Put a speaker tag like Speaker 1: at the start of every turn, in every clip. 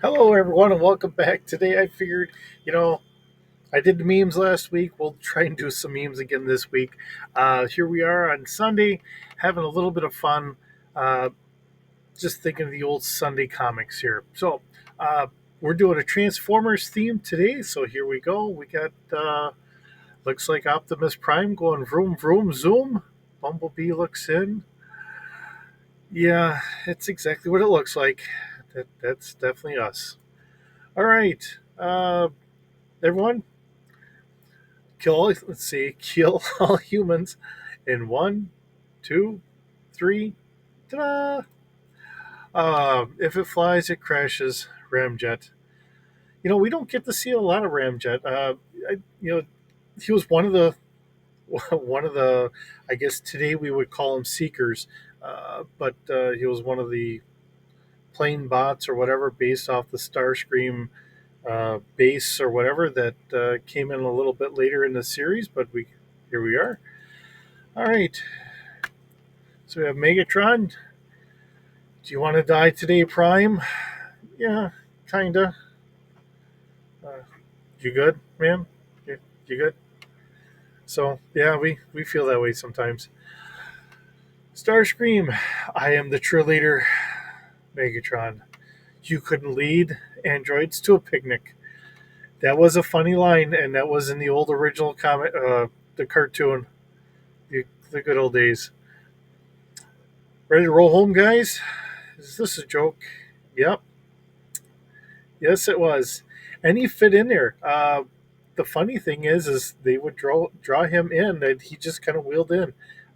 Speaker 1: Hello, everyone, and welcome back. Today, I figured, you know, I did the memes last week. We'll try and do some memes again this week. Here we are on Sunday, having a little bit of fun. Uh, just thinking of the old Sunday comics here. So, we're doing a Transformers theme today. So here we go. We got looks like Optimus Prime going vroom vroom zoom. Bumblebee looks in. Yeah, it's exactly what it looks like. That's definitely us. All right. Everyone, kill all humans in one, two, three. Ta-da! If it flies, it crashes. Ramjet. We don't get to see a lot of Ramjet. He was one of the one of the. I guess today we would call him seekers, but he was one of the plane bots or whatever based off the Starscream base or whatever that came in a little bit later in the series. But we here we are. All right. So we have Megatron. Do you want to die today, Prime? Yeah, kinda. Uh, you good, man? You good? So yeah, we feel that way sometimes. Starscream, I am the true leader. Megatron, you couldn't lead androids to a picnic. That was a funny line, and that was in the old original comic, the cartoon, the good old days. Ready to roll home, guys? Is this a joke? Yep. Yes, it was, and he fit in there. The funny thing is they would draw him in, and he just kind of wheeled in.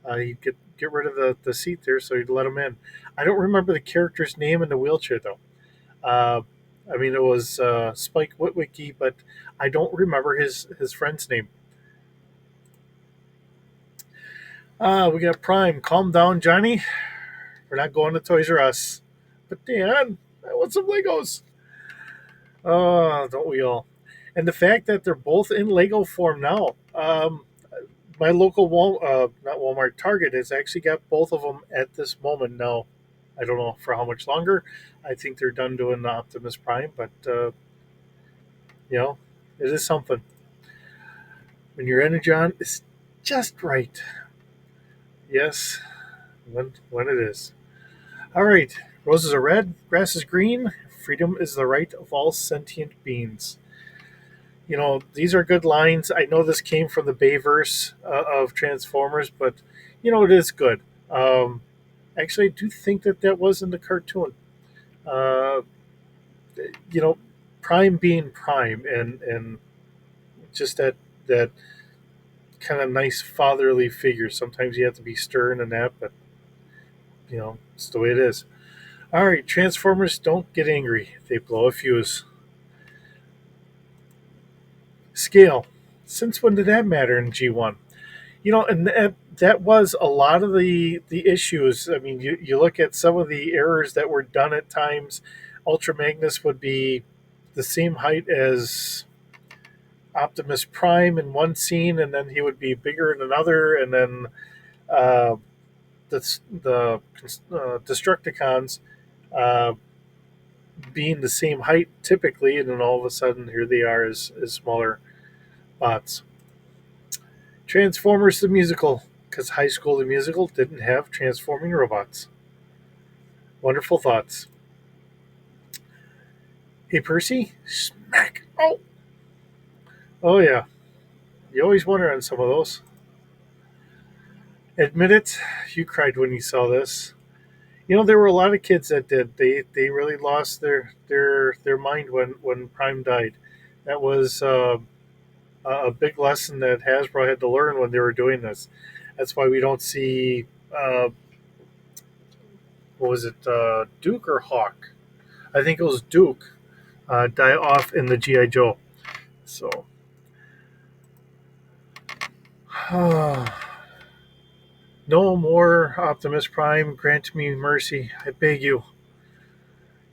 Speaker 1: He'd get rid of the seat there, so he'd let him in. I don't remember the character's name in the wheelchair though. Uh, I mean, it was Spike Witwicky, but I don't remember his friend's name. We got Prime. Calm down, Johnny. We're not going to Toys R Us. But Dan, I want some Legos. Oh, don't we all? And the fact that they're both in Lego form now. My local not Walmart, Target has actually got both of them at this moment now. I don't know for how much longer. I think they're done doing the Optimus Prime, but you know, it is something when your energon is just right. Yes, when it is. All right, roses are red, grass is green. Freedom is the right of all sentient beings. These are good lines. I know this came from the Bayverse of Transformers, but it is good. Actually, I do think that was in the cartoon. Uh, you know, Prime being Prime, and just that kind of nice fatherly figure. Sometimes you have to be stern and that, but it's the way it is. All right, Transformers don't get angry; they blow a fuse. Scale. Since when did that matter in G1? And that was a lot of the issues. I mean, you look at some of the errors that were done at times. Ultra Magnus would be the same height as Optimus Prime in one scene, and then he would be bigger in another, and then uh, the Destructicons uh, being the same height typically, and then all of a sudden here they are as smaller bots. Transformers the musical, because High School the musical didn't have transforming robots. Wonderful thoughts. Hey Percy, smack! Oh yeah, you always wonder on some of those. Admit it, you cried when you saw this. There were a lot of kids that did. They really lost their mind when Prime died. That was a big lesson that Hasbro had to learn when they were doing this. That's why we don't see what was it, Duke or Hawk? I think it was Duke die off in the GI Joe. So, no more Optimus Prime. Grant me mercy, I beg you.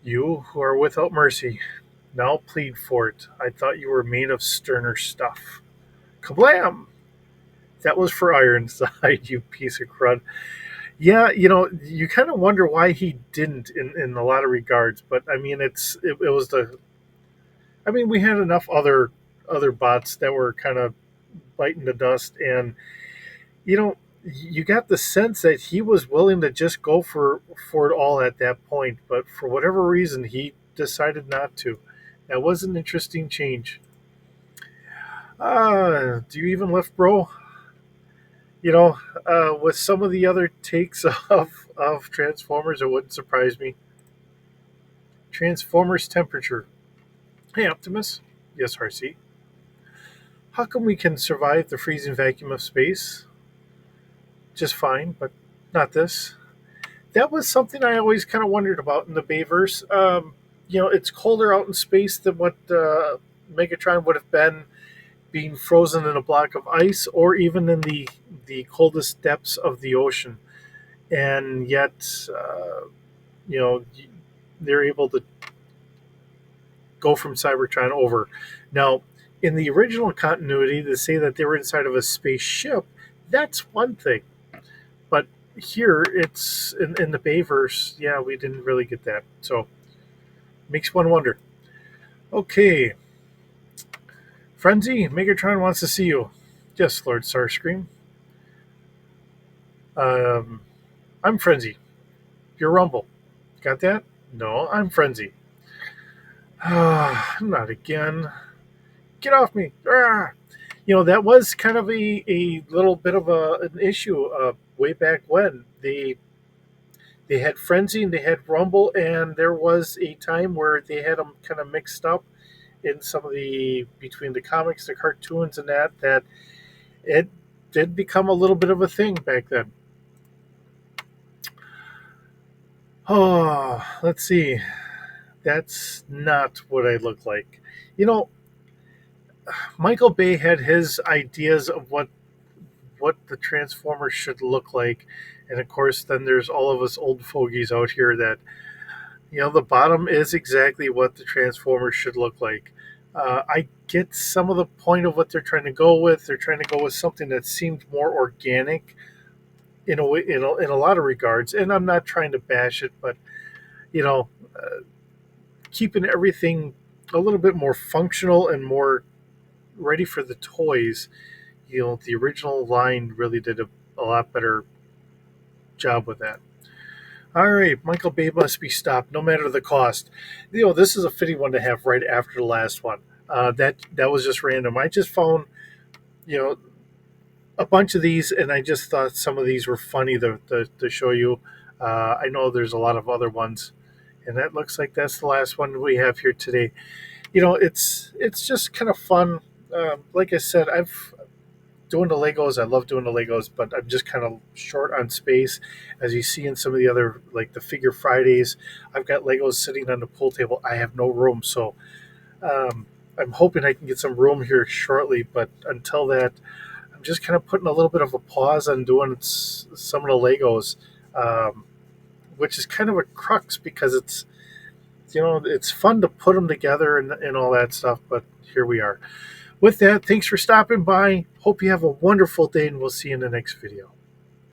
Speaker 1: You who are without mercy, now plead for it. I thought you were made of sterner stuff. Kablam! That was for Ironside, you piece of crud. Yeah, you kind of wonder why he didn't in a lot of regards, but I mean, it was the. I mean, we had enough other bots that were kind of biting the dust, and you got the sense that he was willing to just go for it all at that point, but for whatever reason, he decided not to. That was an interesting change. Do you even lift, bro? With some of the other takes of Transformers, it wouldn't surprise me. Transformers temperature. Hey, Optimus. Yes, RC. How come we can survive the freezing vacuum of space just fine, but not this? That was something I always kind of wondered about in the Bayverse. It's colder out in space than what Megatron would have been being frozen in a block of ice, or even in the coldest depths of the ocean, and yet you know they're able to go from Cybertron over. Now, in the original continuity, to say that they were inside of a spaceship, that's one thing. But here, it's in the Bayverse. Yeah, we didn't really get that. So makes one wonder. Okay, Frenzy, Megatron wants to see you. Yes, Lord Starscream. Um, I'm Frenzy. You're Rumble. Got that? No, I'm Frenzy. Not again. Get off me. Ah! That was kind of a little bit of an issue way back when. They had Frenzy and they had Rumble, and there was a time where they had them kind of mixed up in some of the between the comics, the cartoons, and that it did become a little bit of a thing back then. Oh, let's see. That's not what I look like. You know, Michael Bay had his ideas of what the Transformers should look like, and of course, then there's all of us old fogies out here that the bottom is exactly what the Transformers should look like. I get some of the point of what they're trying to go with. They're trying to go with something that seemed more organic in a way, in a lot of regards. And I'm not trying to bash it, but you know, keeping everything a little bit more functional and more ready for the toys. The original line really did a lot better job with that. All right, Michael Bay must be stopped, no matter the cost. This is a fitting one to have right after the last one. That was just random. I just found you know a bunch of these, and I just thought some of these were funny to show you. I know there's a lot of other ones, and that looks like that's the last one we have here today. It's just kind of fun. Like I said, I've doing the Legos. I love doing the Legos, but I'm just kind of short on space. As you see in some of the other, like the Figure Fridays, I've got Legos sitting on the pool table. I have no room, so I'm hoping I can get some room here shortly. But until that, I'm just kind of putting a little bit of a pause on doing some of the Legos, um, which is kind of a crux because it's fun to put them together and all that stuff. But here we are. With that, thanks for stopping by. Hope you have a wonderful day, and we'll see you in the next video.